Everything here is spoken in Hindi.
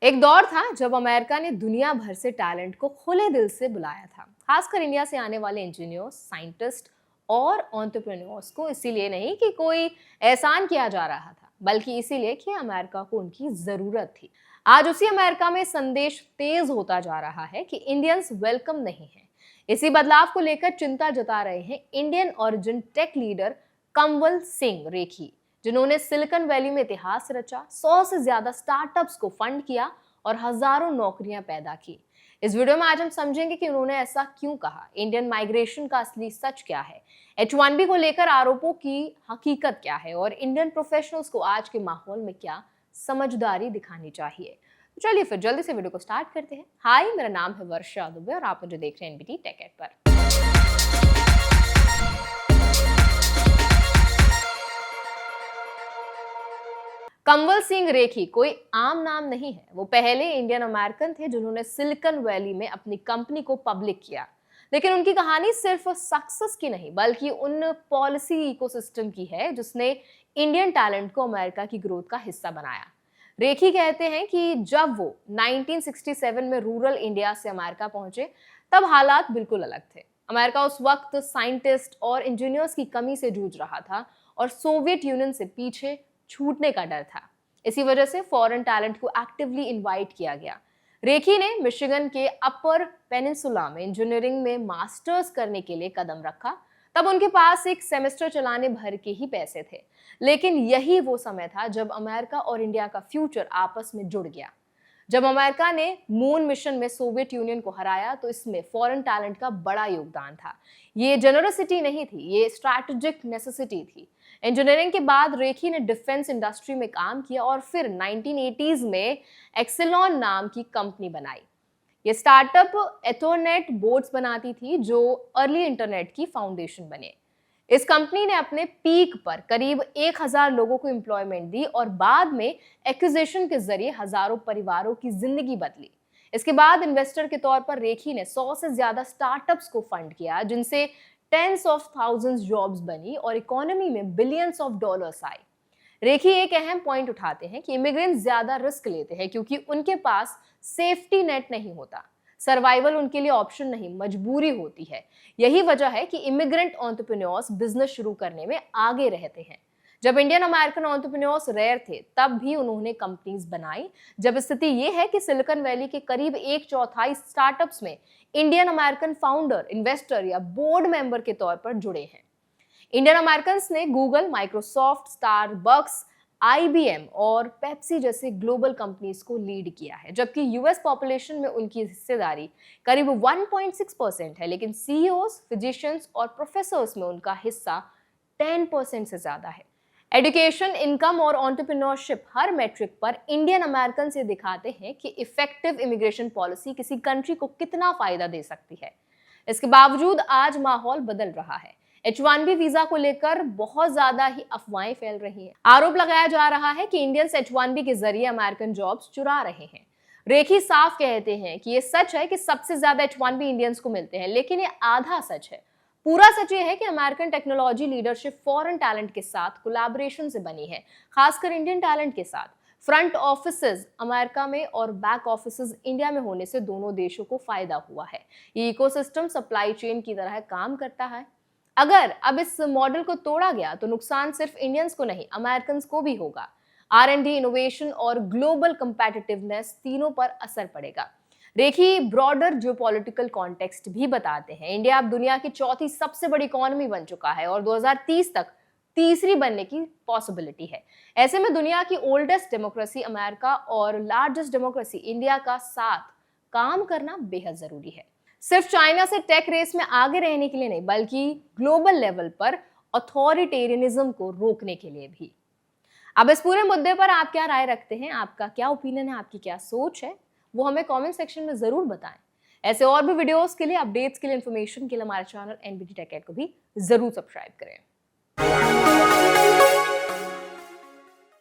एक दौर था जब अमेरिका ने दुनिया भर से टैलेंट को खुले दिल से बुलाया था, खासकर इंडिया से आने वाले इंजीनियर्स, साइंटिस्ट और एंटरप्रेन्योर्स को। इसीलिए नहीं कि कोई एहसान किया जा रहा था, बल्कि इसीलिए कि अमेरिका को उनकी जरूरत थी। आज उसी अमेरिका में संदेश तेज होता जा रहा है कि इंडियंस वेलकम नहीं है। इसी बदलाव को लेकर चिंता जता रहे हैं Indian origin tech leader Kanwal Singh Rekhi, जिन्होंने सिलिकॉन वैली में इतिहास रचा, 100 से ज्यादा स्टार्टअप्स को फंड किया और हजारों नौकरियां पैदा की। इस वीडियो में आज हम समझेंगे कि उन्होंने ऐसा क्यों कहा, इंडियन माइग्रेशन का असली सच क्या है, H1B को लेकर आरोपों की हकीकत क्या है और इंडियन प्रोफेशनल्स को आज के माहौल में क्या समझदारी दिखानी चाहिए। तो चलिए फिर जल्दी से वीडियो को स्टार्ट करते हैं। हाय, मेरा नाम है वर्षा दुबे और आप मुझे देख रहे हैं एनबीटी टेक एड पर। कंवल सिंह रेखी कोई आम नाम नहीं है। वो पहले इंडियन अमेरिकन थे जिन्होंने सिलिकॉन वैली में अपनी कंपनी को पब्लिक किया। लेकिन उनकी कहानी सिर्फ सक्सेस की नहीं, बल्कि उन पॉलिसी इकोसिस्टम की है जिसने इंडियन टैलेंट को अमेरिका की ग्रोथ का हिस्सा बनाया। रेखी कहते हैं कि जब वो 1967 में रूरल इंडिया से अमेरिका पहुंचे, तब हालात बिल्कुल अलग थे। अमेरिका उस वक्त साइंटिस्ट और इंजीनियर्स की कमी से जूझ रहा था और सोवियत यूनियन से पीछे छूटने का डर था। इसी वजह से फॉरेन टैलेंट को एक्टिवली इनवाइट किया गया। रेखी ने मिशिगन के अपर पेनिनसुला में इंजीनियरिंग में मास्टर्स करने के लिए कदम रखा। तब उनके पास एक सेमेस्टर चलाने भर के ही पैसे थे। लेकिन यही वो समय था जब अमेरिका और इंडिया का फ्यूचर आपस में जुड़ गया। जब अमेरिका ने मून मिशन में सोवियत यूनियन को हराया, तो इसमें फॉरेन टैलेंट का बड़ा योगदान था। ये जेनरसिटी नहीं थी, ये स्ट्रैटेजिक नेसेसिटी थी। इंजीनियरिंग के बाद रेखी ने डिफेंस इंडस्ट्री में काम किया और फिर 1980s में एक्सेलॉन नाम की कंपनी बनाई। ये स्टार्टअप एथरनेट बोर्ड्स बनाती थी जो अर्ली इंटरनेट की फाउंडेशन बने। इस कंपनी ने अपने पीक पर करीब 1000 लोगों को एम्प्लॉयमेंट दी और बाद में एक्विजिशन के जरिए हजारों परिवारों की जिंदगी बदली। इसके बाद इन्वेस्टर के तौर पर रेखी ने 100 से ज्यादा स्टार्टअप्स को फंड किया, जिनसे टेंस ऑफ थाउजेंड्स जॉब्स बनी और इकोनॉमी में बिलियंस ऑफ डॉलर्स आए। रेखी एक अहम पॉइंट उठाते हैं कि इमिग्रेंट्स ज्यादा रिस्क लेते हैं क्योंकि उनके पास सेफ्टी नेट नहीं होता। सर्वाइवल उनके लिए ऑप्शन नहीं, मजबूरी होती है। यही वजह है कि इमिग्रेंट एंटरप्रेन्योर्स बिजनेस शुरू करने में आगे रहते हैं। जब इंडियन अमेरिकन एंटरप्रेन्योर्स रेयर थे, तब भी उन्होंने कंपनीज बनाई। जब स्थिति यह है कि सिलिकॉन वैली के करीब 1/4 स्टार्टअप्स में इंडियन अमेरिकन फाउंडर, इन्वेस्टर या बोर्ड मेंबर के तौर पर जुड़े हैं। इंडियन अमेरिकन ने गूगल, माइक्रोसॉफ्ट, स्टारबक्स, IBM और पेप्सी जैसे ग्लोबल कंपनीज को लीड किया है, जबकि यूएस पॉपुलेशन में उनकी हिस्सेदारी करीब 1.6% है। लेकिन CEOs, फिजिशियंस और प्रोफेसर्स में उनका हिस्सा 10% से ज्यादा है। एजुकेशन, इनकम और एंटरप्रेन्योरशिप हर मैट्रिक पर इंडियन अमेरिकन से दिखाते हैं कि इफेक्टिव इमिग्रेशन पॉलिसी किसी कंट्री को कितना फायदा दे सकती है। इसके बावजूद आज माहौल बदल रहा है। H1B वीजा को लेकर बहुत ज्यादा ही अफवाहें फैल रही हैं। आरोप लगाया जा रहा है कि इंडियंस H1B के जरिए अमेरिकन जॉब्स चुरा रहे हैं। रेखी साफ कहते हैं कि ये सच है कि सबसे ज्यादा H1B इंडियंस को मिलते हैं, लेकिन ये आधा सच है। पूरा सच ये है कि American technology leadership foreign talent के साथ कोलैबोरेशन से बनी है, खासकर इंडियन टैलेंट के साथ। फ्रंट ऑफिसेज अमेरिका में और बैक ऑफिसेज इंडिया में होने से दोनों देशों को फायदा हुआ है। ये इकोसिस्टम सप्लाई चेन की तरह काम करता है। अगर अब इस मॉडल को तोड़ा गया तो नुकसान सिर्फ इंडियंस को नहीं, अमेरिकन को भी होगा। R&D, इनोवेशन और ग्लोबल कंपैटिटिवनेस तीनों पर असर पड़ेगा। रेखी ब्रॉडर जियोपॉलिटिकल कॉन्टेक्स्ट भी बताते हैं। इंडिया अब दुनिया की चौथी सबसे बड़ी इकोनॉमी बन चुका है और 2030 तक तीसरी बनने की पॉसिबिलिटी है। ऐसे में दुनिया की ओल्डेस्ट डेमोक्रेसी अमेरिका और लार्जेस्ट डेमोक्रेसी इंडिया का साथ काम करना बेहद जरूरी है। सिर्फ चाइना से टेक रेस में आगे रहने के लिए नहीं, बल्कि ग्लोबल लेवल पर अथॉरिटेरियनिज्म को रोकने के लिए भी। अब इस पूरे मुद्दे पर आप क्या राय रखते हैं, आपका क्या ओपिनियन है, आपकी क्या सोच है, वो हमें कमेंट सेक्शन में जरूर बताएं। ऐसे और भी वीडियोस के लिए, अपडेट्स के लिए, इन्फॉर्मेशन के लिए हमारे चैनल एनबीटी टेक एड को भी जरूर सब्सक्राइब करें।